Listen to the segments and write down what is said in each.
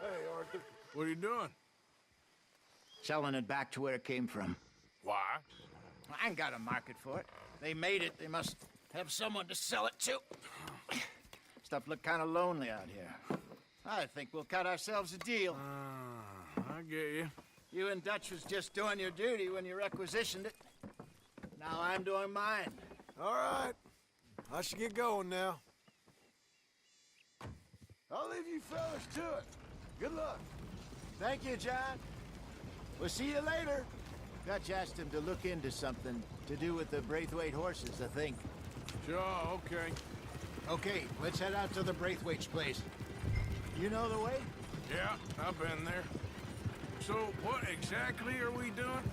Hey, Arthur. What are you doing? Selling it back to where it came from. Why? I ain't got a market for it. They made it. They must have someone to sell it to. Stuff look kind of lonely out here. I think we'll cut ourselves a deal. I get you. You and Dutch was just doing your duty when you requisitioned it. Now I'm doing mine. All right. I should get going now. I'll leave you fellas to it. Good luck. Thank you, John. We'll see you later. Dutch asked him to look into something to do with the Braithwaite horses, I think. Sure, okay. Okay, let's head out to the Braithwaite's place. You know the way? Yeah, I've been there. So, what exactly are we doing?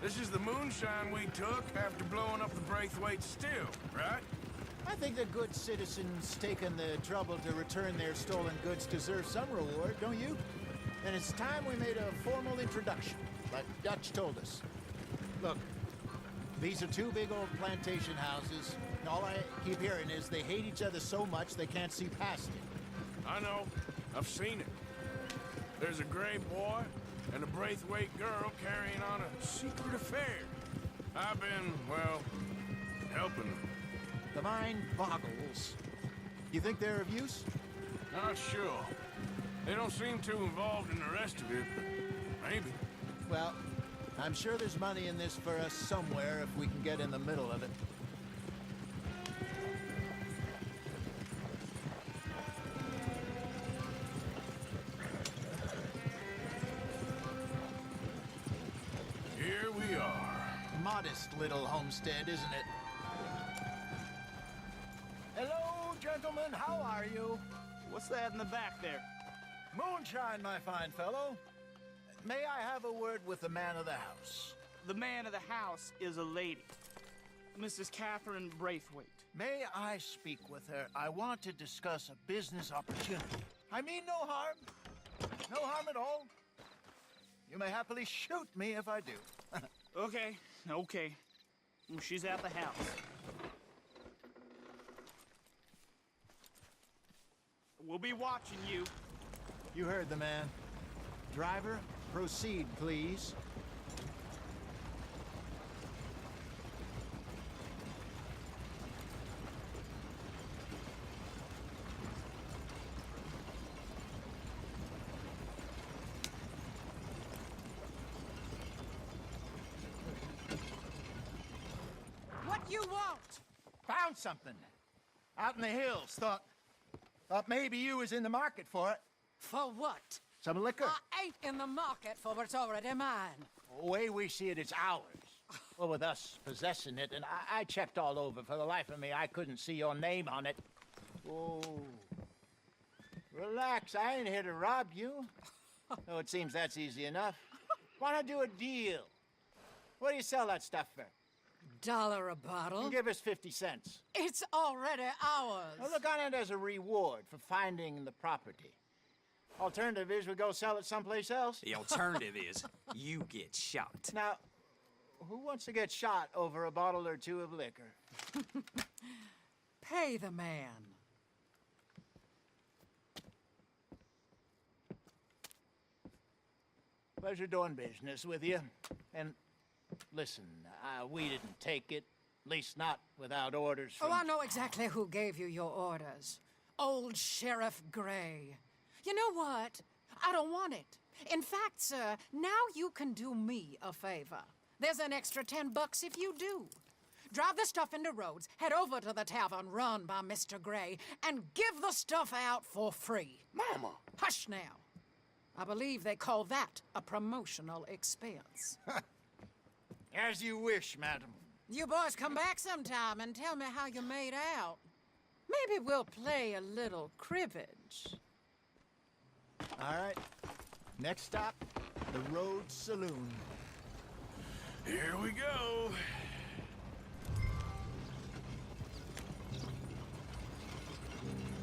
This is the moonshine we took after blowing up the Braithwaite still, right? I think the good citizens taking the trouble to return their stolen goods deserve some reward, don't you? And it's time we made a formal introduction, like Dutch told us. Look, these are two big old plantation houses. And all I keep hearing is they hate each other so much they can't see past it. I know. I've seen it. There's a gray boy and a Braithwaite girl carrying on a secret affair. I've been, well, helping them. The mind boggles. You think they're of use? Not sure. They don't seem too involved in the rest of it, but maybe. Well, I'm sure there's money in this for us somewhere if we can get in the middle of it. Here we are. Modest little homestead, isn't it? Hello, gentlemen. How are you? What's that in the back there? Moonshine, my fine fellow. May I have a word with the man of the house? The man of the house is a lady. Mrs. Catherine Braithwaite. May I speak with her? I want to discuss a business opportunity. I mean no harm. No harm at all. You may happily shoot me if I do. Okay. She's at the house. We'll be watching you. You heard the man. Driver, proceed, please. What you want? Found something. Out in the hills. Thought maybe you was in the market for it. For what? Some liquor. I ain't in the market for what's already mine. The way we see it, it's ours. Well, with us possessing it, and I checked all over. For the life of me, I couldn't see your name on it. Oh. Relax, I ain't here to rob you. No, it seems that's easy enough. Wanna do a deal? What do you sell that stuff for? $1 a bottle? Give us 50 cents. It's already ours. Well, look on it as a reward for finding the property. Alternative is we go sell it someplace else. The alternative is you get shot. Now, who wants to get shot over a bottle or two of liquor? Pay the man. Pleasure doing business with you. And listen, we didn't take it. At least not without orders from... Oh, I know exactly who gave you your orders. Old Sheriff Gray. You know what? I don't want it. In fact, sir, now you can do me a favor. There's an extra $10 if you do. Drive the stuff into Rhodes, head over to the tavern run by Mr. Gray, and give the stuff out for free. Mama! Hush now. I believe they call that a promotional expense. As you wish, madam. You boys come back sometime and tell me how you made out. Maybe we'll play a little cribbage. All right. Next stop, the Rhodes Saloon. Here we go.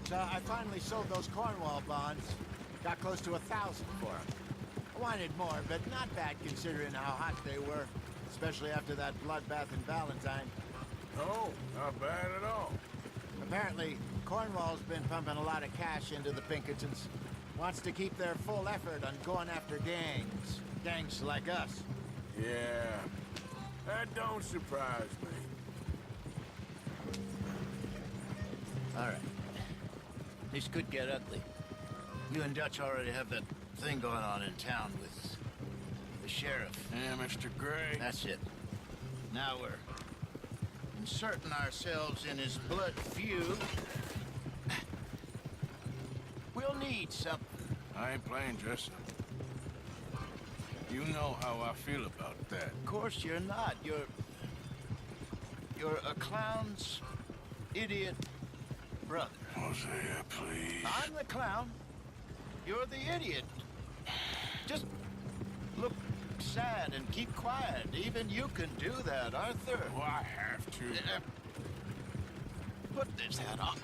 So I finally sold those Cornwall bonds. Got close to 1,000 for them. I wanted more, but not bad considering how hot they were. Especially after that bloodbath in Valentine. Oh, not bad at all. Apparently, Cornwall's been pumping a lot of cash into the Pinkertons. Wants to keep their full effort on going after gangs. Gangs like us. Yeah, that don't surprise me. All right. This could get ugly. You and Dutch already have that thing going on in town with the sheriff. Yeah, Mr. Gray. That's it. Now we're inserting ourselves in his blood feud. We'll need something. I ain't playing dress up. You know how I feel about that. Of course you're not. You're a clown's idiot brother. Hosea, please. I'm the clown. You're the idiot. Just look sad and keep quiet. Even you can do that, Arthur. Oh, I have to. Put this hat on.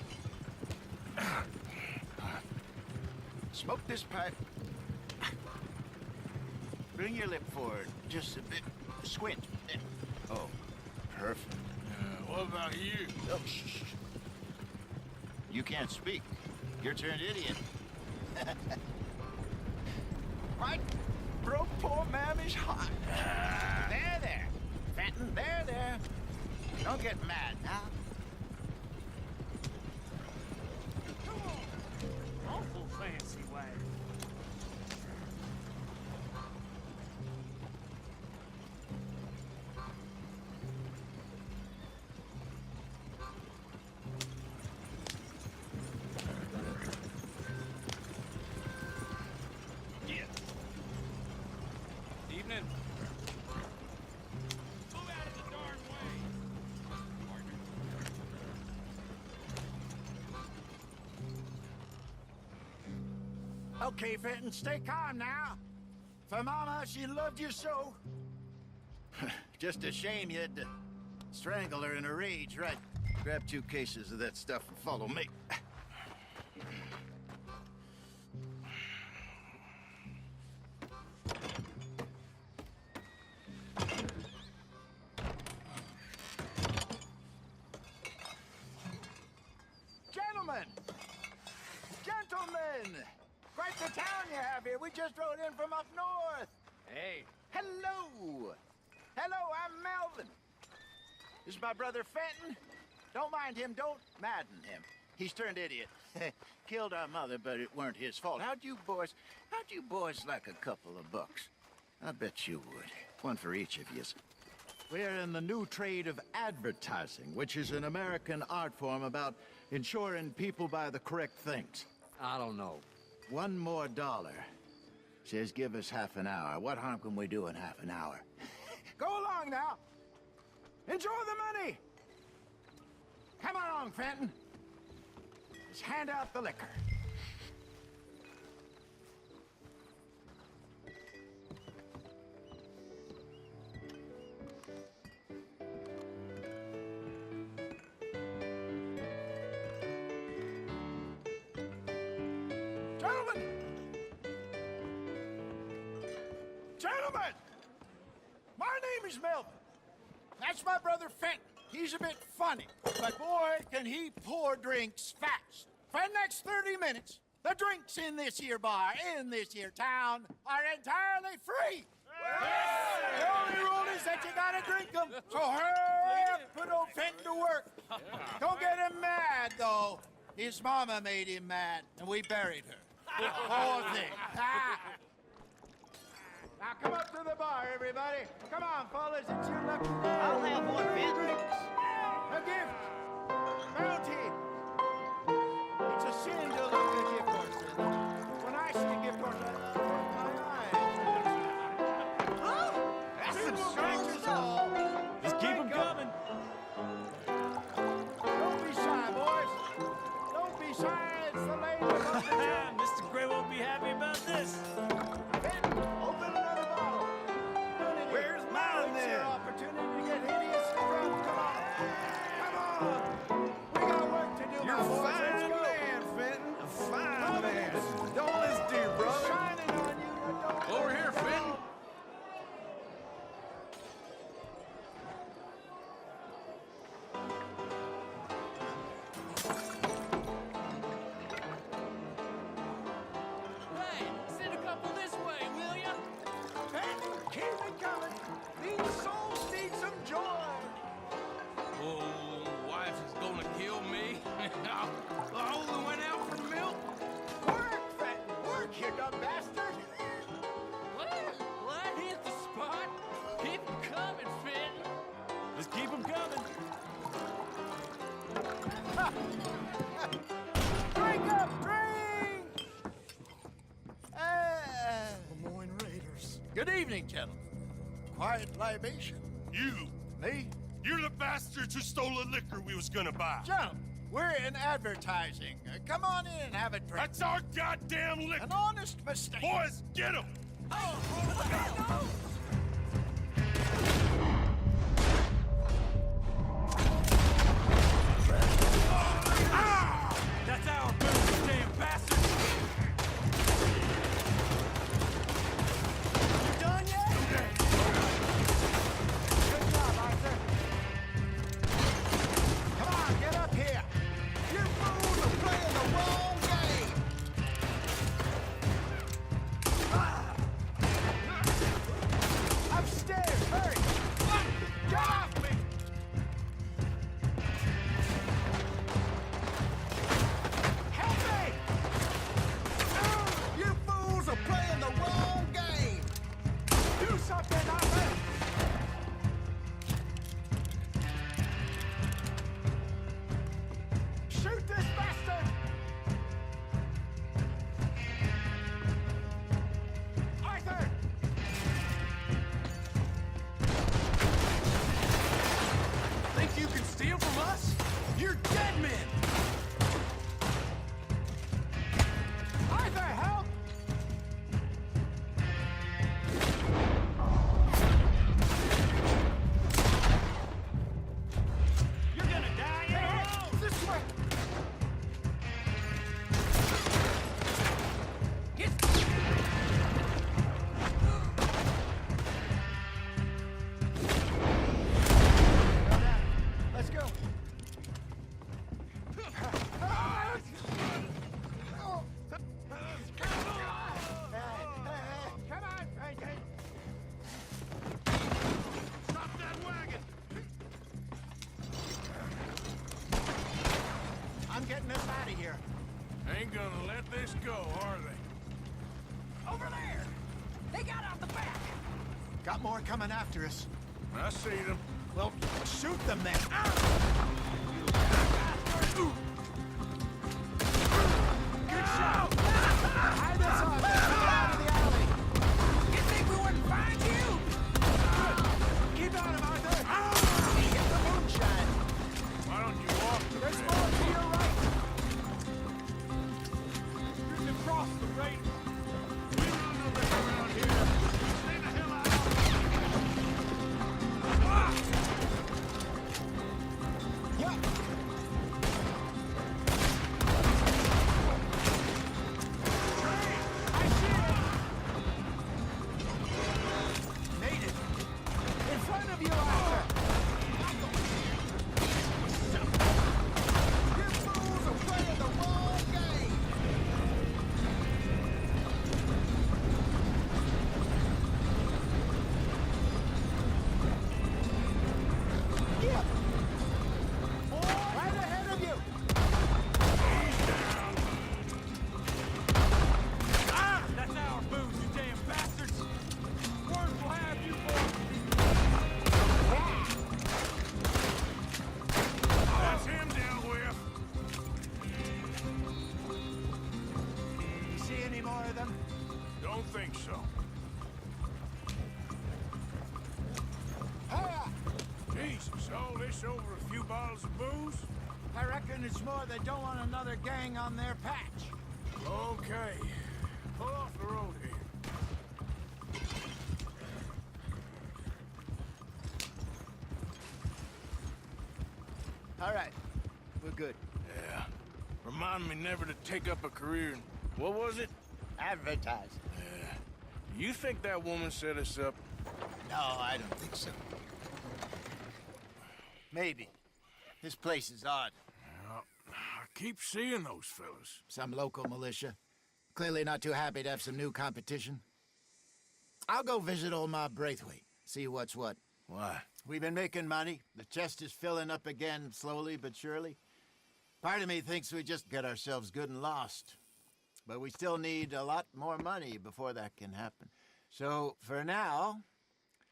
Smoke this pipe. Bring your lip forward just a bit. Squint. Oh, perfect. What about you? Oh, shh. You can't speak. You're turned idiot. Right? Broke poor mammy's heart. There. Fenton, there. Don't get mad now. Awful fancy way. Evening. Move out of the darn way. Okay, Fenton, stay calm now. For Mama, she loved you so. Just a shame you had to strangle her in a rage, right? Grab 2 cases of that stuff and follow me. Gentlemen! Quite the town you have here. We just rode in from up north. Hey. Hello! Hello, I'm Melvin. This is my brother Fenton. Don't mind him, don't madden him. He's turned idiot. Killed our mother, but it weren't his fault. How'd you boys like a couple of bucks? I bet you would. One for each of yous. We're in the new trade of advertising, which is an American art form about ensuring people buy the correct things. I don't know. $1 more. Says give us half an hour. What harm can we do in half an hour? Go along now. Enjoy the money. Come along, Fenton. Let's hand out the liquor. Gentlemen! My name is Melvin. That's my brother Fenton. He's a bit funny, but boy, can he pour drinks fast. For the next 30 minutes, The drinks in this here bar, in this here town, are entirely free. The only rule is that you gotta drink them. So hurry up, put old Fenton to work. Don't get him mad, though. His mama made him mad, and we buried her. Poor thing. Now come up to the bar, everybody. Come on, fellas, it's your lucky day. I'll have one, Fenton. A gift. Bounty. It's a sin to look at gift horses. When I see a gift horse, I close my eyes. Oh, that's some strong stuff. Just keep them coming. Don't be shy, boys. Don't be shy. It's the lady of the town. Mr. Gray won't be happy about this. Fenton, open another bottle. Where's mine, It's your then? opportunity to get hideously drunk. Come on. Come on. We got work to do, You're my a boys. fine Let's go. man, Fenton. A fine man. Don't listen to your brother. Shining on you. Don't Over here, Fenton. Hey, send a couple this way, will ya? Fenton, keep it coming. These souls need some joy. Oh, wife is gonna kill me. I only went out for milk. Work, Fenton, work, you dumb bastard. Well, I hit the spot. Keep 'em coming, Fenton. Just keep them coming. Drink up, drink! Lemoyne Raiders. Good evening, gentlemen. Quiet libation. You! Me? You're the bastards who stole the liquor we was gonna buy. Gentlemen, we're in advertising. Come on in and have a drink. That's our goddamn liquor! An honest mistake. Boys, get him! That's our booze, damn bastard. You done yet? Good job, Arthur. Come on, get up here. You fools are playing the wrong game. Upstairs, hurry. Get off me. Help me. You fools are playing the wrong game. Do something, Arthur. Shoot this bastard. Arthur. Think you can steal from us? You're dead men. Arthur, help. You're gonna die in a row. This way. Let's go. Come on, Frankie. Stop that wagon! I'm getting us out of here. Ain't gonna let this go, are they? Over there. They got out the back. Got more coming after us. I see them. Well, shoot them then. Good shot. Hide us off. Come out of the alley. You think we wouldn't find you? Keep on him, Arthur. Get the moonshine. Why don't you walk to There's bed? more to your right. You can cross the raiders. We run no liquor around here. Stay the hell out. Yeah. Don't think so. Jesus, all this over a few bottles of booze? I reckon it's more they don't want another gang on their patch. Okay. Pull off the road here. All right, we're good. Yeah. Remind me never to take up a career in... What was it? Advertising. Yeah. You think that woman set us up? No, I don't think so. Maybe. This place is odd. Well, I keep seeing those fellas. Some local militia. Clearly not too happy to have some new competition. I'll go visit old Ma Braithwaite, see what's what. Why? We've been making money. The chest is filling up again, slowly but surely. Part of me thinks we just get ourselves good and lost. But we still need a lot more money before that can happen. So, for now,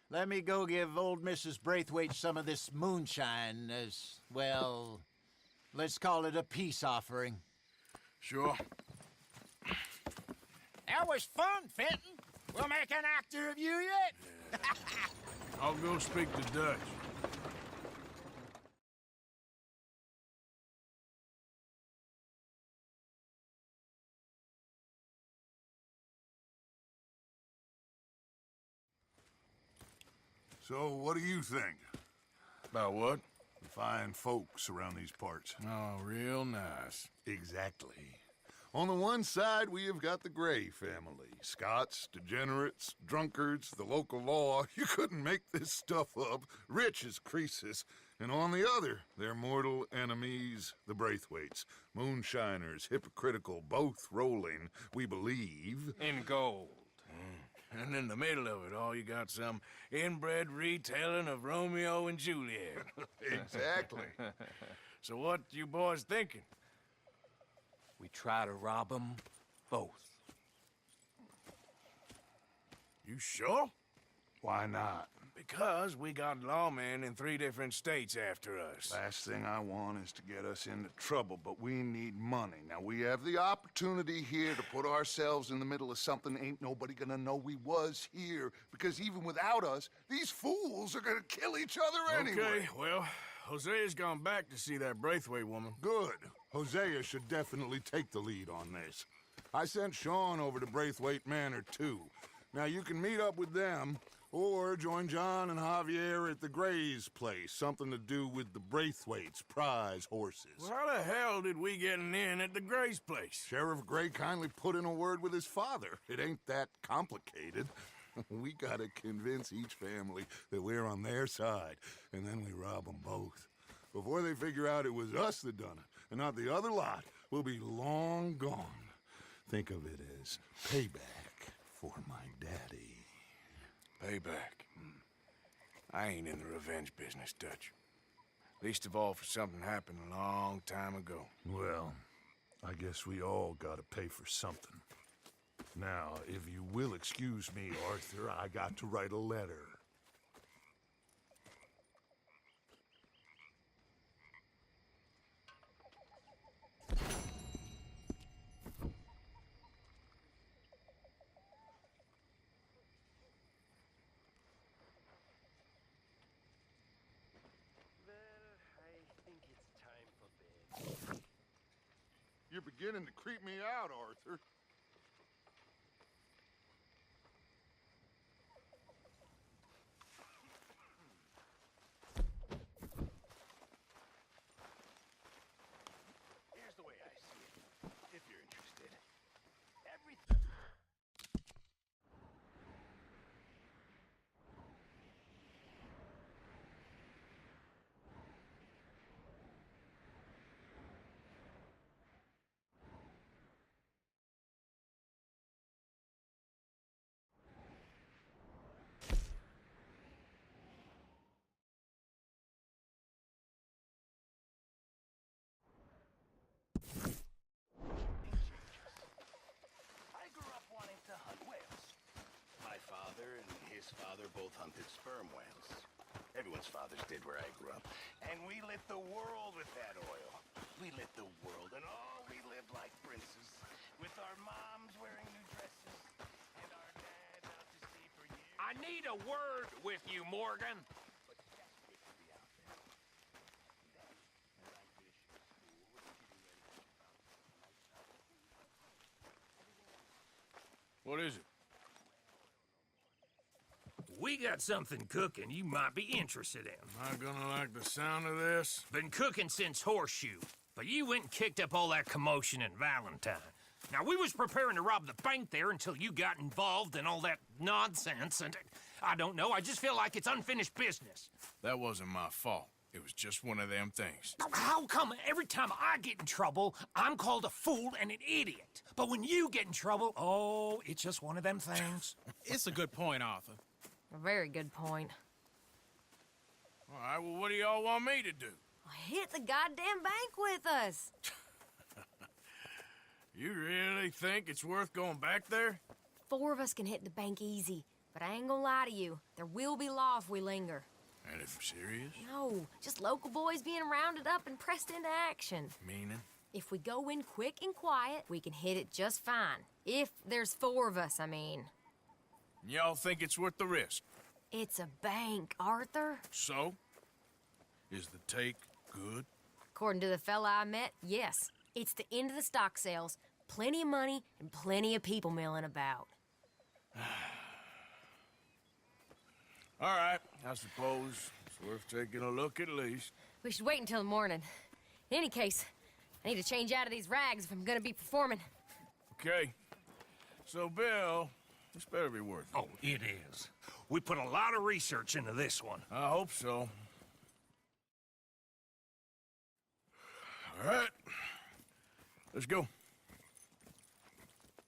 let me go give old Mrs. Braithwaite some of this moonshine as, well, let's call it a peace offering. Sure. That was fun, Fenton. We'll make an actor of you yet. I'll go speak to Dutch. So, what do you think? About what? The fine folks around these parts. Oh, real nice. Exactly. On the one side, we have got the Gray family. Scots, degenerates, drunkards, the local law. You couldn't make this stuff up. Rich as Croesus. And on the other, their mortal enemies, the Braithwaites. Moonshiners, hypocritical, both rolling, we believe. In gold. And in the middle of it all, you got some inbred retelling of Romeo and Juliet. Exactly. So what you boys thinking? We try to rob them both. You sure? Why not? Because we got lawmen in 3 different states after us. Last thing I want is to get us into trouble, but we need money. Now, we have the opportunity here to put ourselves in the middle of something ain't nobody gonna know we was here, because even without us, these fools are gonna kill each other anyway. Okay, well, Hosea's gone back to see that Braithwaite woman. Good. Hosea should definitely take the lead on this. I sent Sean over to Braithwaite Manor, too. Now, you can meet up with them, or join John and Javier at the Gray's place. Something to do with the Braithwaite's prize horses. Well, how the hell did we get an in at the Gray's place? Sheriff Gray kindly put in a word with his father. It ain't that complicated. We gotta convince each family that we're on their side, and then we rob them both. Before they figure out it was us that done it, and not the other lot, we'll be long gone. Think of it as payback for my daddy. Payback. I ain't in the revenge business, Dutch. Least of all for something happened a long time ago. Well, I guess we all gotta pay for something. Now, if you will excuse me, Arthur, I got to write a letter. You're beginning to creep me out, Arthur. Here's the way I see it, if you're interested. Everything... I grew up wanting to hunt whales. My father and his father both hunted sperm whales. Everyone's fathers did where I grew up. And we lit the world with that oil. We lit the world, and oh, we lived like princes. With our moms wearing new dresses, and need a word with you, Morgan. What is it? We got something cooking you might be interested in. Am I gonna like the sound of this? Been cooking since Horseshoe, but you went and kicked up all that commotion in Valentine. Now, we was preparing to rob the bank there until you got involved in all that nonsense, and I don't know, I just feel like it's unfinished business. That wasn't my fault. It was just one of them things. How come every time I get in trouble, I'm called a fool and an idiot? But when you get in trouble, oh, it's just one of them things. It's a good point, Arthur. A very good point. All right, well, what do y'all want me to do? Hit the goddamn bank with us. You really think it's worth going back there? 4 of us can hit the bank easy, but I ain't gonna lie to you. There will be law if we linger. And if serious? No, just local boys being rounded up and pressed into action. Meaning? If we go in quick and quiet, we can hit it just fine. If there's 4 of us, I mean. Y'all think it's worth the risk? It's a bank, Arthur. So? Is the take good? According to the fella I met, yes. It's the end of the stock sales. Plenty of money and plenty of people milling about. All right, I suppose it's worth taking a look at least. We should wait until the morning. In any case, I need to change out of these rags if I'm gonna be performing. Okay. So, Bill, this better be worth it. Oh, it is. We put a lot of research into this one. I hope so. All right. Let's go.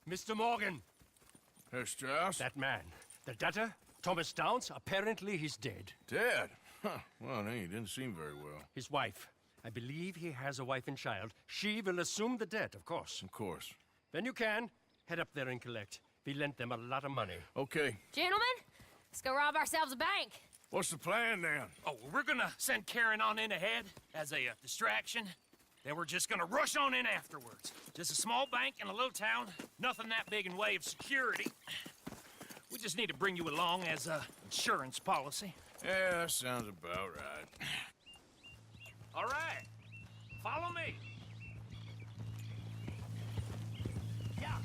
Mr. Morgan. Herr Strauss? That man. The debtor, Thomas Downs, apparently he's dead. Dead? Huh. Well, no, he didn't seem very well. His wife. I believe he has a wife and child. She will assume the debt, of course. Of course. When you can, head up there and collect. We lent them a lot of money. Okay. Gentlemen, let's go rob ourselves a bank. What's the plan, then? Oh, we're gonna send Karen on in ahead as a distraction. Then we're just gonna rush on in afterwards. Just a small bank in a little town. Nothing that big in way of security. We just need to bring you along as a insurance policy. Yeah, that sounds about right. All right. Follow me. Yeah.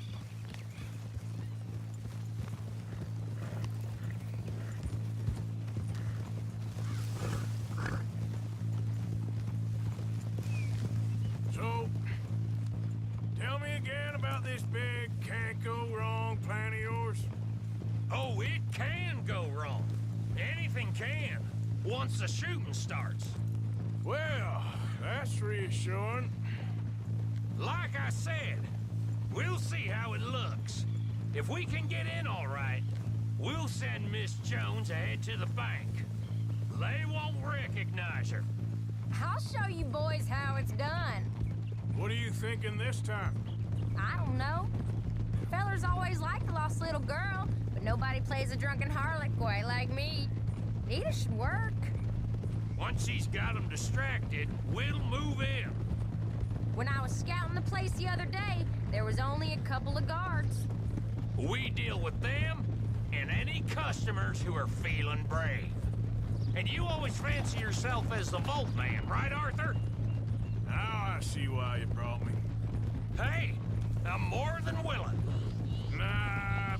So, tell me again about this big can't-go-wrong plan of yours. Oh, it can go wrong. Anything can, once the shooting starts. Well, that's reassuring. Like I said, we'll see how it looks. If we can get in all right, we'll send Miss Jones ahead to the bank. They won't recognize her. I'll show you boys how it's done. What are you thinking this time? I don't know. Fellers always like the lost little girl, but nobody plays a drunken harlot quite like me. Nita should work. Once she's got them distracted, we'll move in. When I was scouting the place the other day, there was only a couple of guards. We deal with them and any customers who are feeling brave. And you always fancy yourself as the Vault Man, right, Arthur? Now I see why you brought me. Hey, I'm more than willing. Nah,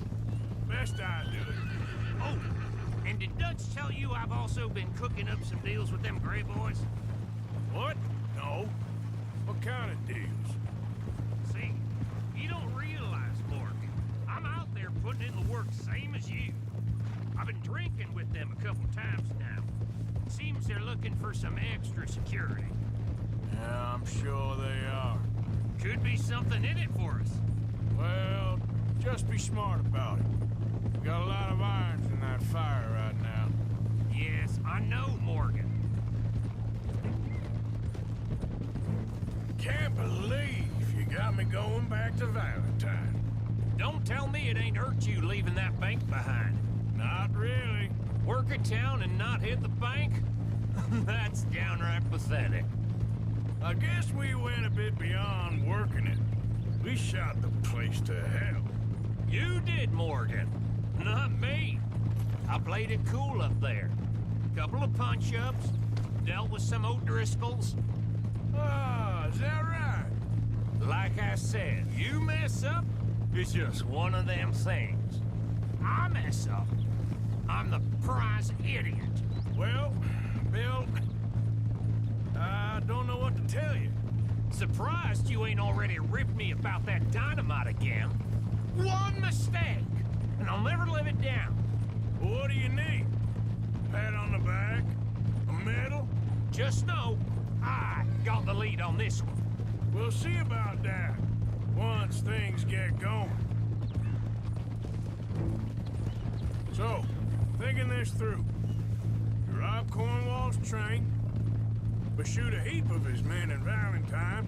best I do it. Oh, and did Dutch tell you I've also been cooking up some deals with them Gray boys? What? No. What kind of deals? See, you don't realize, Morgan. I'm out there putting in the work same as you. I've been drinking with them a couple times now. Seems they're looking for some extra security. Yeah, I'm sure they are. Could be something in it for us. Well, just be smart about it. We got a lot of irons in that fire right now. Yes, I know, Morgan. Can't believe you got me going back to Valentine. Don't tell me it ain't hurt you leaving that bank behind. Not really. Work a town and not hit the bank? That's downright pathetic. I guess we went a bit beyond working it. We shot the place to hell. You did, Morgan. Not me. I played it cool up there. Couple of punch-ups, dealt with some O'Driscolls. Ah, is that right? Like I said, you mess up, it's just one of them things. I mess up, I'm the prize idiot. Well, Bill, I don't know what to tell you. Surprised you ain't already ripped me about that dynamite again. One mistake, and I'll never live it down. What do you need? Pat on the back? A medal? Just know, I got the lead on this one. We'll see about that once things get going. So, thinking this through. You rob Cornwall's train. We shoot a heap of his men in Valentine.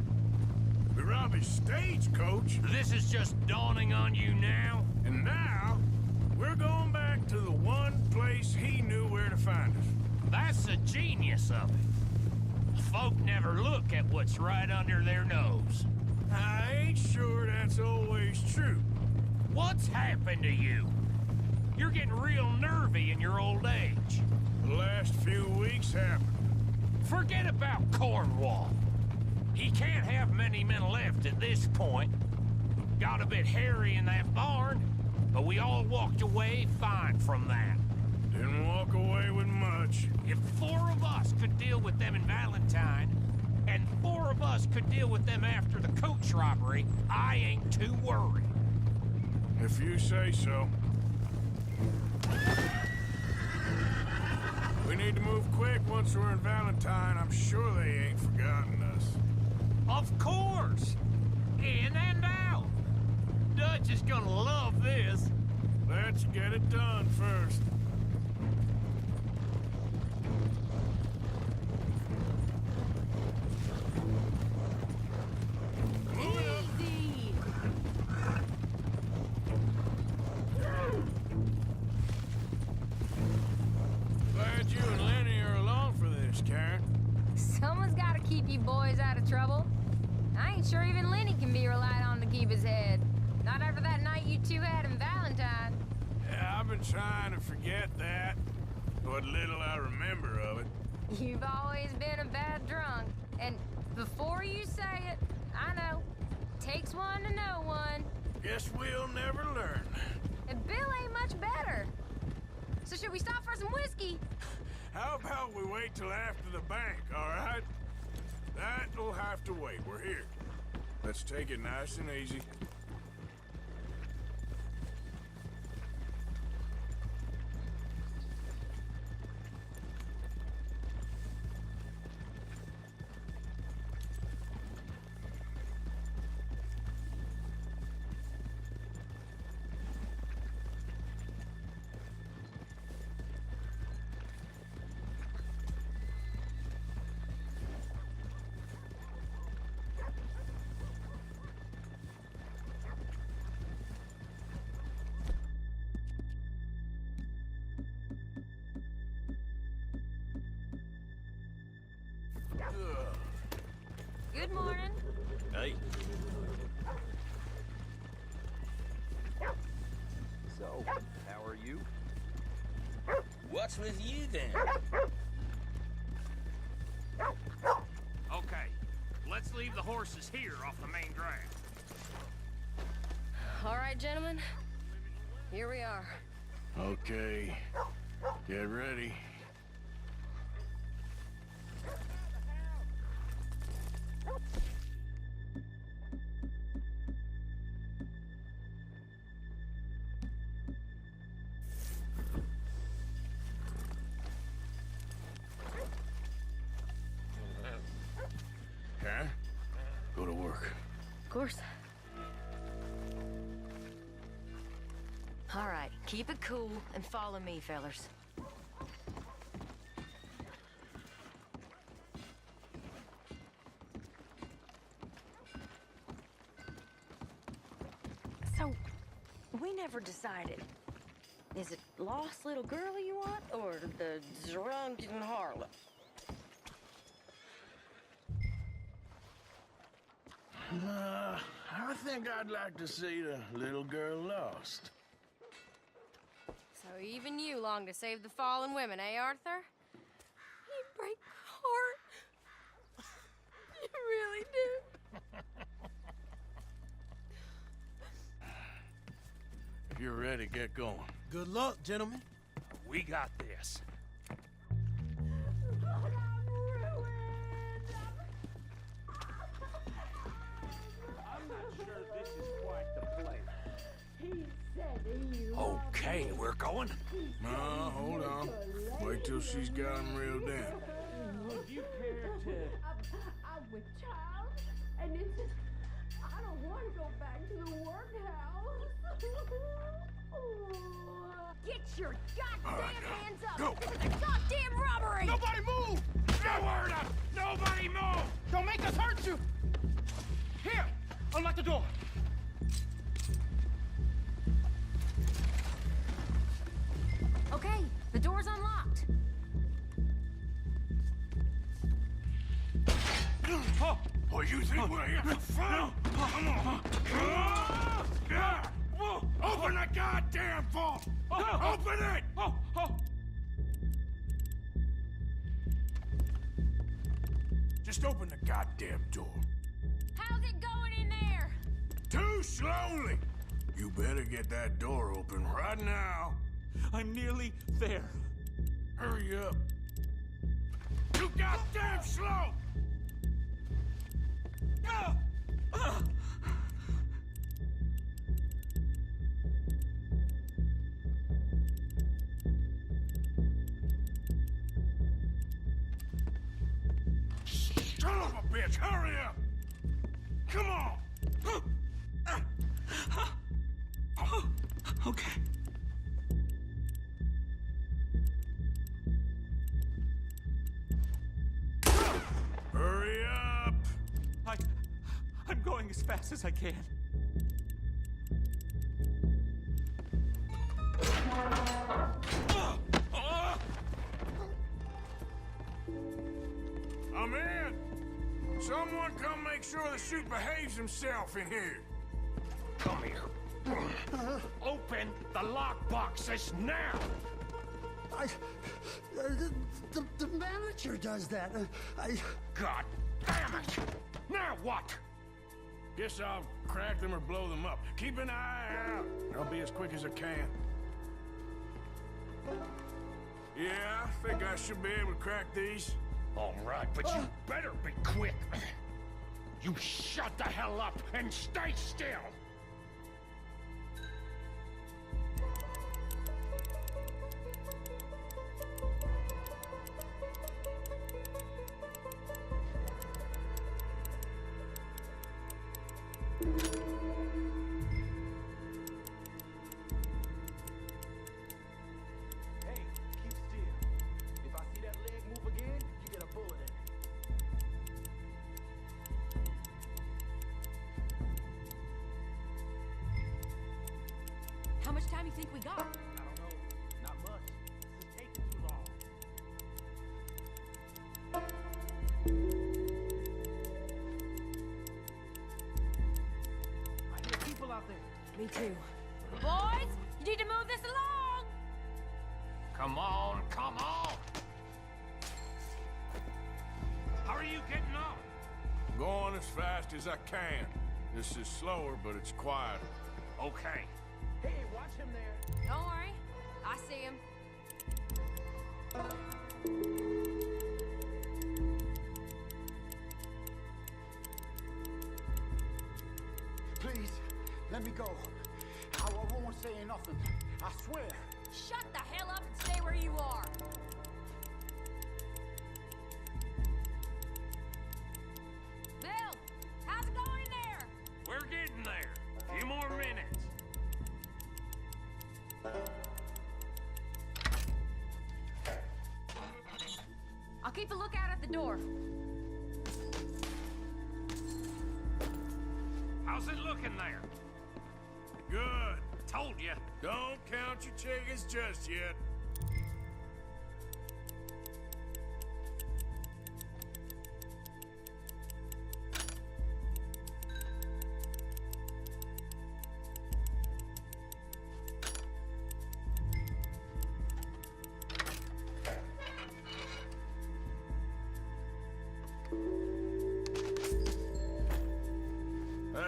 We rob his stagecoach. This is just dawning on you now? And now, we're going back to the one place he knew where to find us. That's the genius of it. Folk never look at what's right under their nose. I ain't sure that's always true. What's happened to you? You're getting real nervy in your old age. The last few weeks happened. Forget about Cornwall. He can't have many men left at this point. Got a bit hairy in that barn, but we all walked away fine from that. Didn't walk away with much. If 4 of us could deal with them in Valentine, and 4 of us could deal with them after the coach robbery, I ain't too worried. If you say so. We need to move quick once we're in Valentine. I'm sure they ain't forgotten us. Of course! In and out! Dutch is gonna love this. Let's get it done first. Glad you and Lenny are along for this, Karen. Someone's got to keep you boys out of trouble. I ain't sure even Lenny can be relied on to keep his head. Not after that night you two had in Valentine. Yeah, I've been trying to forget that. What little I remember of it. You've always been a bad drunk. And before you say it, I know. Takes one to know one. Guess we'll never learn. And Bill ain't much better. So should we stop for some whiskey? How about we wait till after the bank, all right? That'll have to wait. We're here. Let's take it nice and easy. Good morning. Hey. So, how are you? What's with you then? Okay, let's leave the horses here off the main drag. All right, gentlemen. Here we are. Okay. Get ready. Karen, go to work. Of course. All right, keep it cool and follow me, fellers. So, we never decided. Is it lost little girl you want, or the drunken harlot? I think I'd like to see the little girl lost. So, So even you long to save the fallen women, eh, Arthur? You break my heart. You really do. If you're ready, get going. Good luck, gentlemen. We got this. I'm not sure this is quite the place. Okay, we're going. No, hold on. Wait till she's got him reeled in. Would you care to... I'm with child, and it's just, I don't want to go back to the workhouse. Get your goddamn right, now, hands up! go. This is a goddamn robbery! Nobody move! No word up! Nobody move! Don't make us hurt you! Here! Unlock the door! Okay, the door's unlocked. Oh, you think we're here for fun? Come on. Open the goddamn vault! Open it! Just open the goddamn door. How's it going in there? Too slowly! You better get that door open right now. I'm nearly there. Hurry up. Too goddamn slow! Son of a bitch, hurry up! Come on! Okay. Hurry up! I'm going as fast as I can. I'm in! Someone come make sure the chute behaves himself in here. Come here. Open the lockboxes now! The manager does that. God damn it! Now what? Guess I'll crack them or blow them up. Keep an eye out. I'll be as quick as I can. Yeah, I think I should be able to crack these. All right, but you better be quick. You shut the hell up and stay still! Hey, keep still. If I see that leg move again, you get a bullet in it. How much time you think we got? I don't know. Not much. This is taking too long. I hear people out there. Me too. Boys, you need to move this along! Come on, come on! How are you getting on? Going as fast as I can. This is slower, but it's quieter. Okay. Hey, watch him there. Don't worry, I see him. Please, let me go. I won't say nothing. I swear. Shut the hell up and stay where you are. Bill, how's it going in there? We're getting there. A few more minutes. I'll keep a lookout at the door. How's it looking there? Good. Told you. Don't count your chickens just yet.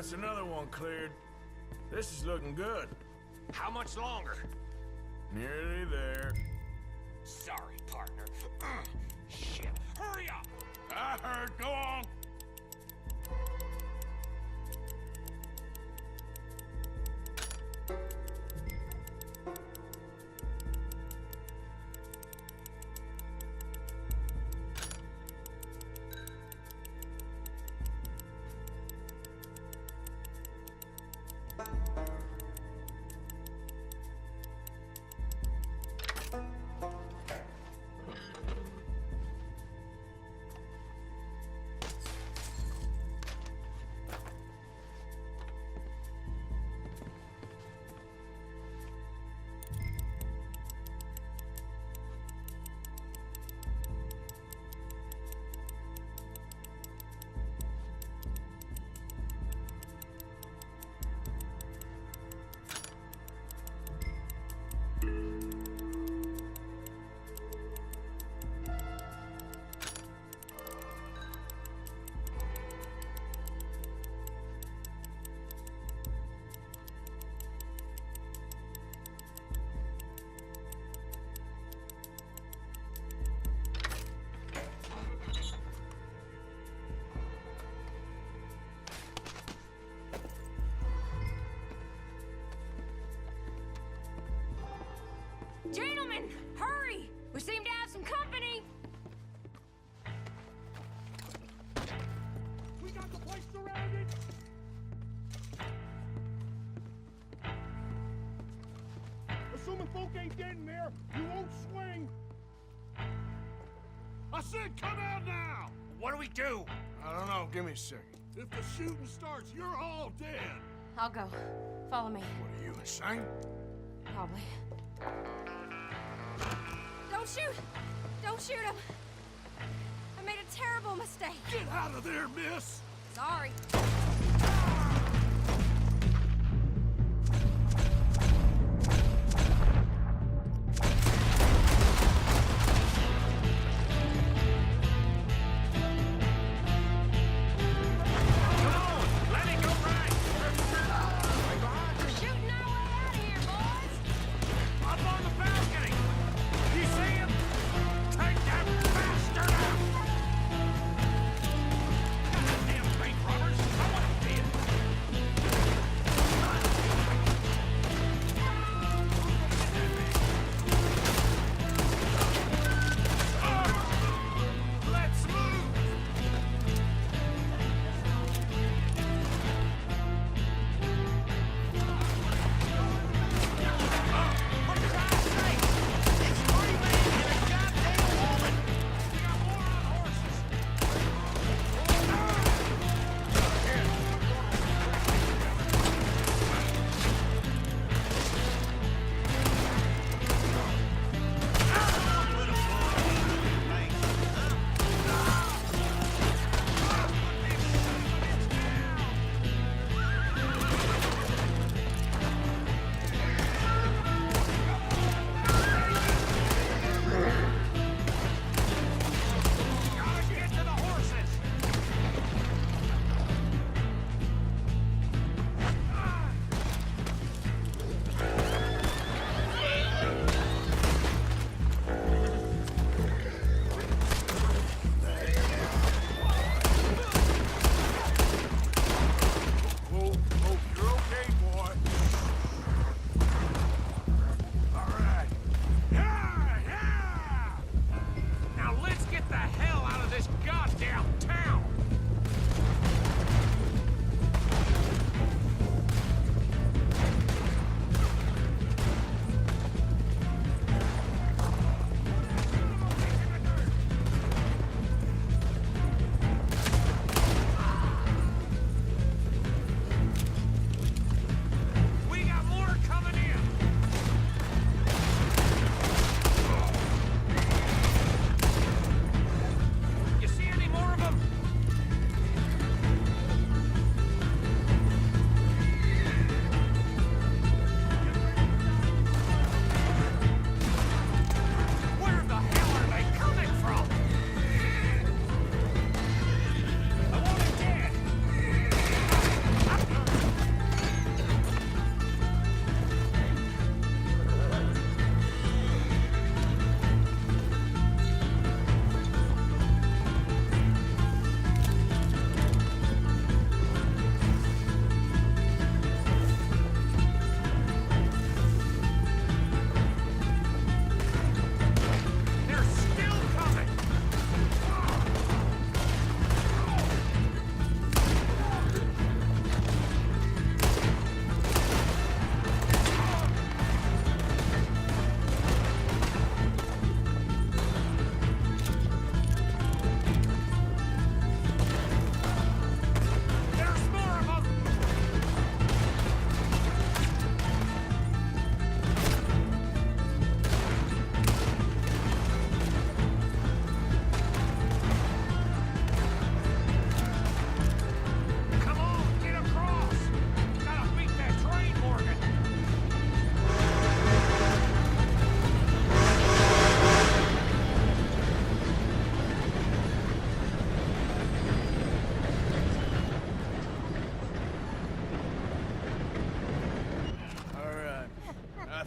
That's another one cleared. This is looking good. How much longer? Nearly there. Sorry, partner. Shit. Hurry up! I heard. Go on. Gentlemen, hurry! We seem to have some company. We got the place surrounded! Assuming folk ain't dead in there, you won't swing! I said come out now! What do we do? I don't know. Give me a second. If the shooting starts, you're all dead! I'll go. Follow me. What are you, insane? Probably. Don't shoot! Don't shoot him! I made a terrible mistake. Get out of there, miss! Sorry. Damn bank robbers! I want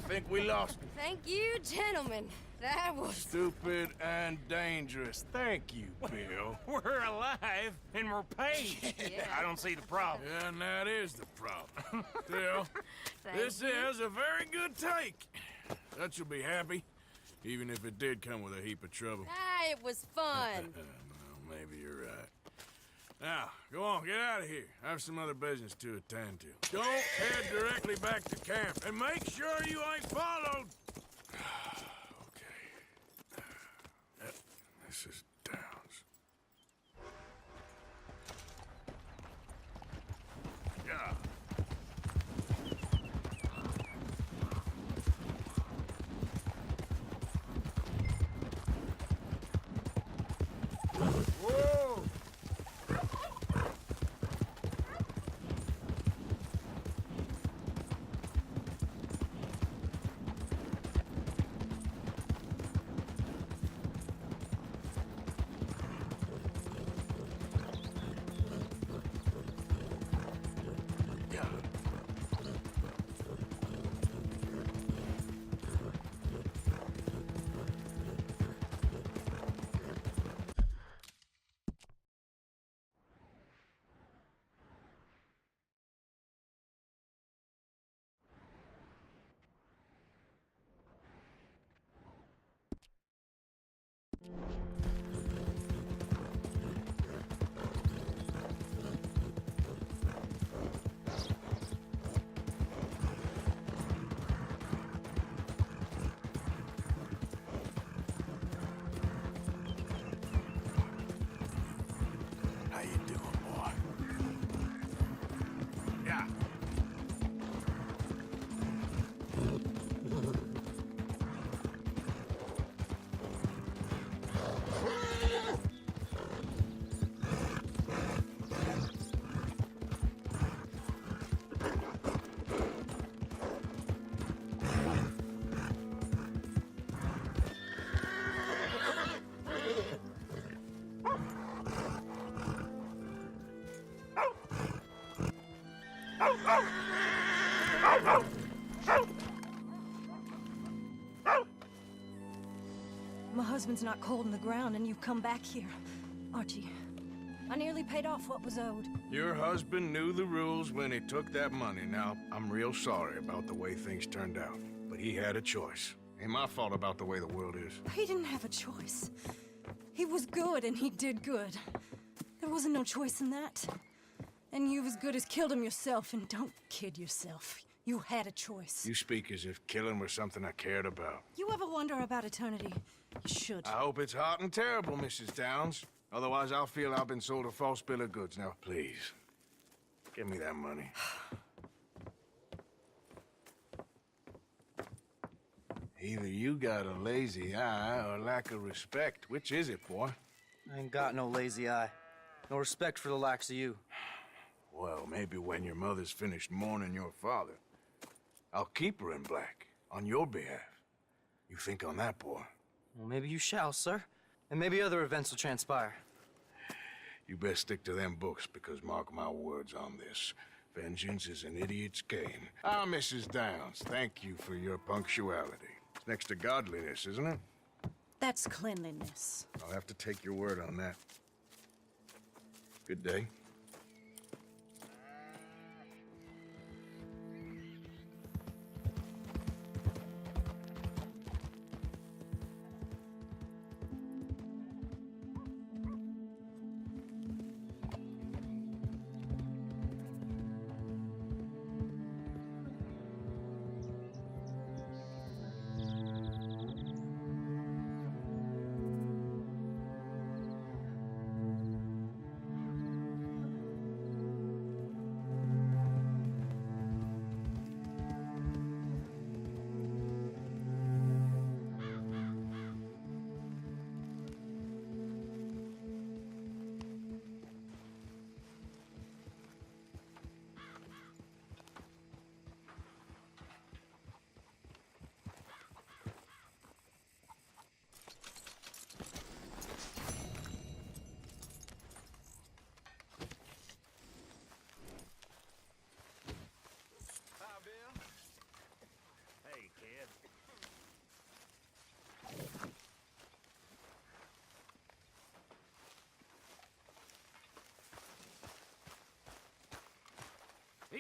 think we lost him. Thank you, gentlemen. That was... Stupid and dangerous. Thank you, Bill. We're alive and we're paid. Yeah. I don't see the problem. Yeah, and that is the problem. Still, this is a very good take. Dutch will be happy, even if it did come with a heap of trouble. Ah, it was fun. Well, maybe you're right. Now, go on, get out of here. I have some other business to attend to. Don't head directly back to camp, and make sure you ain't followed. Okay. This is Downs. Yeah. Whoa! How you doing, boy? Yeah. My husband's not cold in the ground, and you've come back here. Archie, I nearly paid off what was owed. Your husband knew the rules when he took that money. Now, I'm real sorry about the way things turned out. But he had a choice. Ain't my fault about the way the world is. He didn't have a choice. He was good, and he did good. There wasn't no choice in that. And you've as good as killed him yourself, and don't kid yourself. You had a choice. You speak as if killing was something I cared about. You ever wonder about eternity? You should. I hope it's hot and terrible, Mrs. Downs. Otherwise, I'll feel I've been sold a false bill of goods. Now, please, give me that money. Either you got a lazy eye or lack of respect. Which is it, boy? I ain't got no lazy eye. No respect for the likes of you. Well, maybe when your mother's finished mourning your father, I'll keep her in black on your behalf. You think on that, boy? Well, maybe you shall, sir. And maybe other events will transpire. You best stick to them books, because mark my words on this. Vengeance is an idiot's game. Ah, Mrs. Downs, thank you for your punctuality. It's next to godliness, isn't it? That's cleanliness. I'll have to take your word on that. Good day.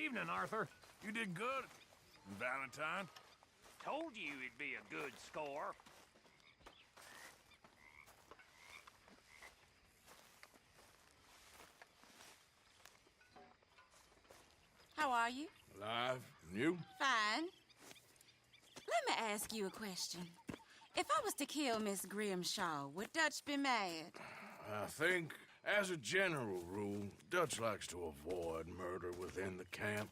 Evening, Arthur. You did good, Valentine. Told you it'd be a good score. How are you? Alive. And you? Fine. Let me ask you a question. If I was to kill Miss Grimshaw, would Dutch be mad? I think, as a general rule, Dutch likes to avoid murder within the camp.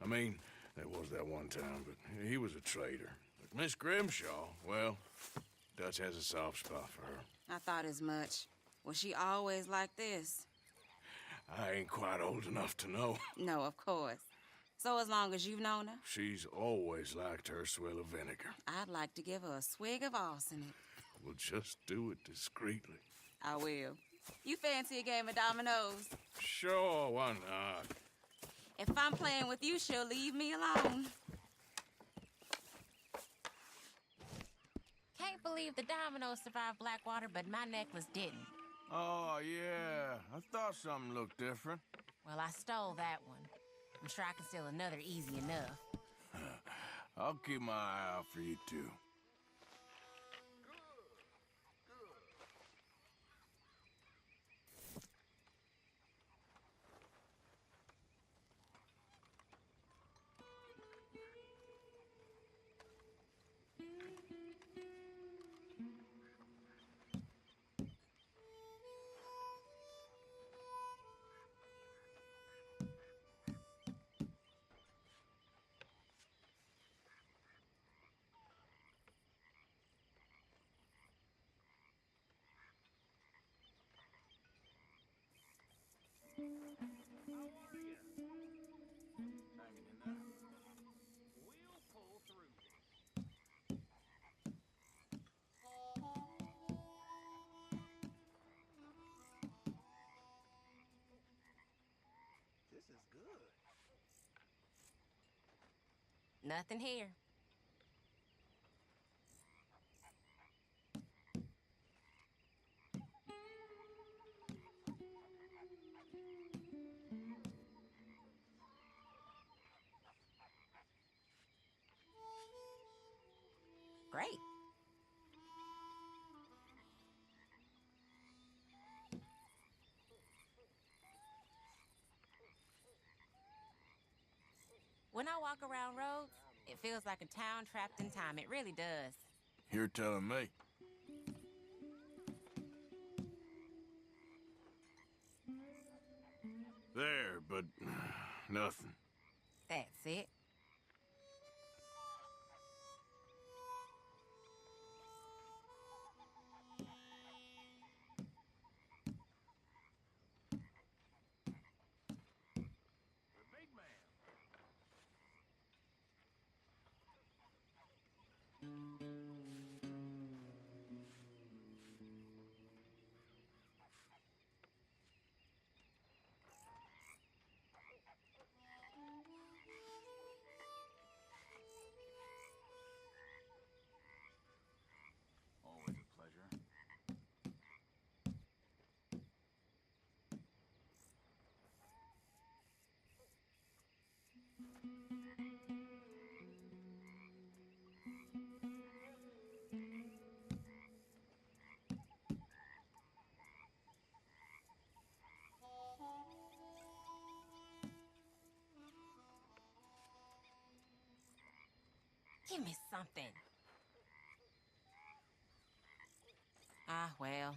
I mean, there was that one time, but he was a traitor. But Miss Grimshaw, well, Dutch has a soft spot for her. I thought as much. Was she always like this? I ain't quite old enough to know. No, of course. So as long as you've known her? She's always liked her swill of vinegar. I'd like to give her a swig of arsenic. We'll just do it discreetly. I will. You fancy a game of dominoes? Sure, why not? If I'm playing with you, she'll leave me alone. Can't believe the dominoes survived Blackwater, but my necklace didn't. Oh, yeah. I thought something looked different. Well, I stole that one. I'm sure I can steal another easy enough. I'll keep my eye out for you, too. Nothing here. Great. When I walk around roads, it feels like a town trapped in time. It really does. You're telling me. There, but nothing. That's it. Always a pleasure. Give me something. Ah, well.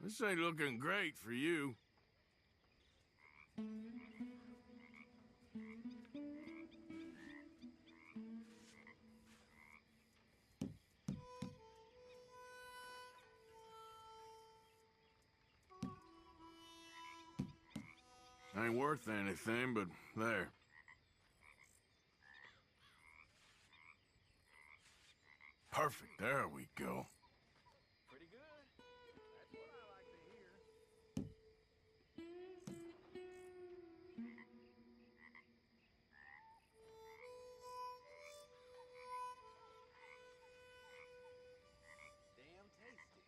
This ain't looking great for you. Ain't worth anything, but there. Perfect. There we go. Pretty good. That's what I like to hear. Damn tasty.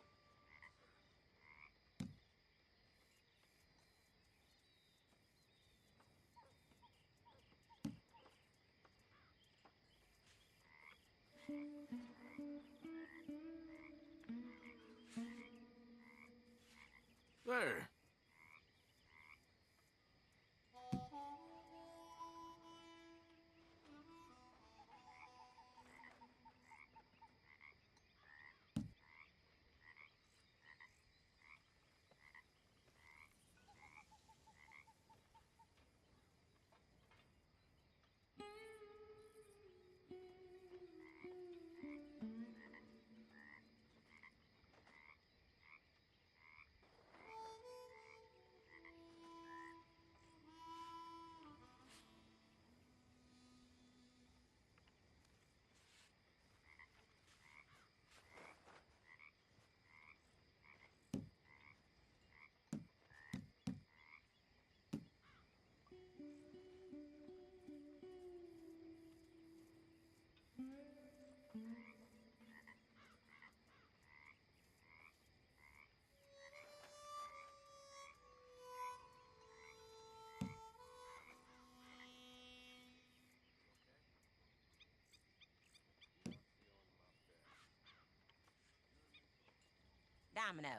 There. Domino.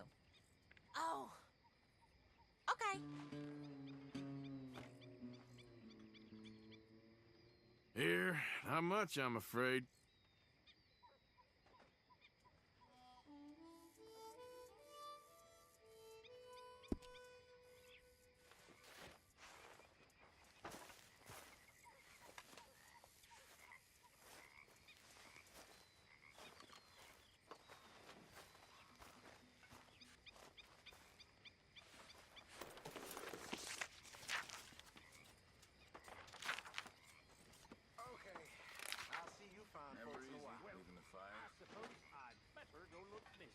Oh. Okay. Here, not much, I'm afraid. Okay, I'll see you fine Never folks in a easy while. leaving the fire. I suppose I'd better go look busy.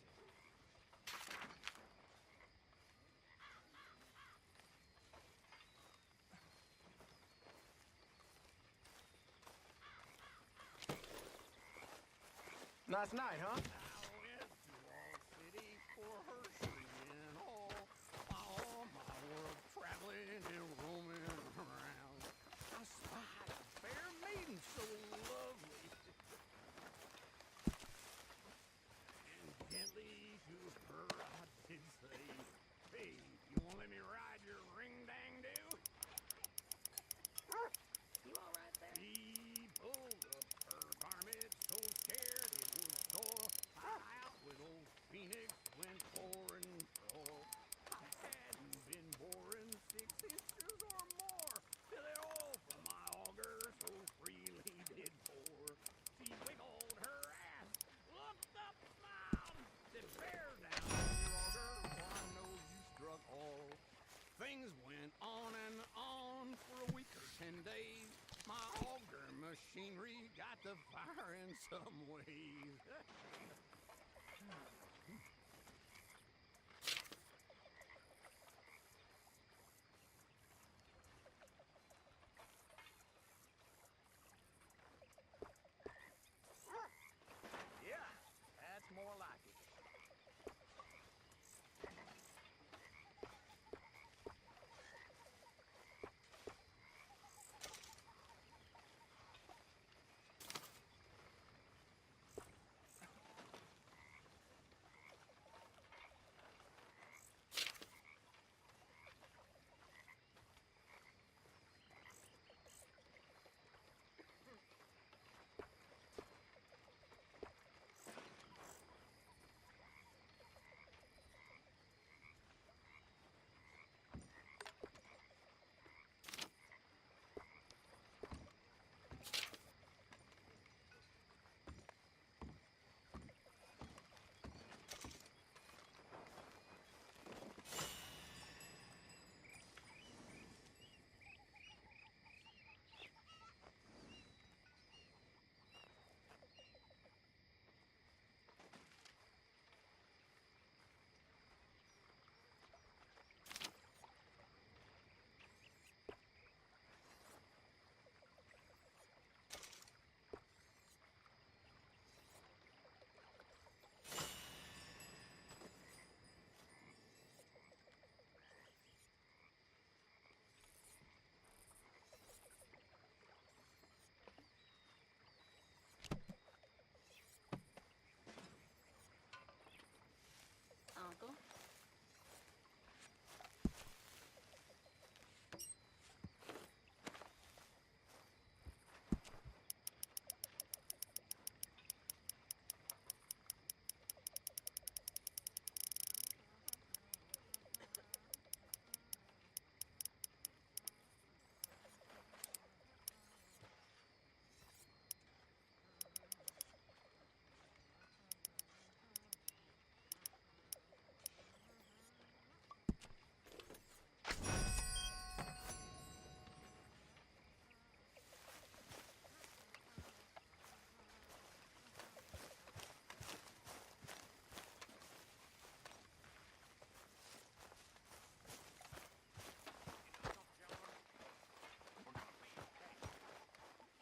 Nice night, huh? Now went to Wall City for Hershey and all my world traveling and roaming around. I spied a fair maiden so lovely. And gently to her I did say, hey, you won't let me ride your ring-dang-do? You all right there? She pulled up her garment so scared it would soil. I out with old Phoenix went pouring pearl. I hadn't been boring 6 inches or more till the oil from my auger so freely did pour. She wiggled her ass, looked up, smiled, said, bear down your auger, for I know you struck all. Things went on and on for a week or 10 days. My auger machinery got to fire in some ways. Yeah, that's more like it.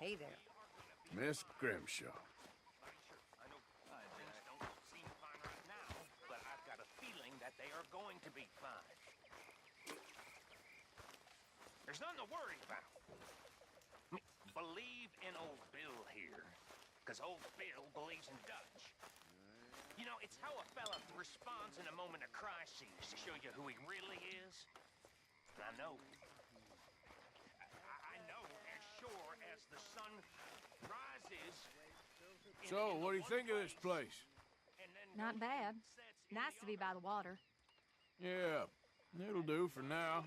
Hey there. Miss Grimshaw. I know things don't seem fine right now, but I've got a feeling that they are going to be fine. There's nothing to worry about. Believe in old Bill here, because old Bill believes in Dutch. You know, it's how a fella responds in a moment of crisis to show you who he really is. And I know. I know as sure as the sun rises. So, what do you think of this place? Not bad. Nice to be by the water. Yeah, it'll do for now.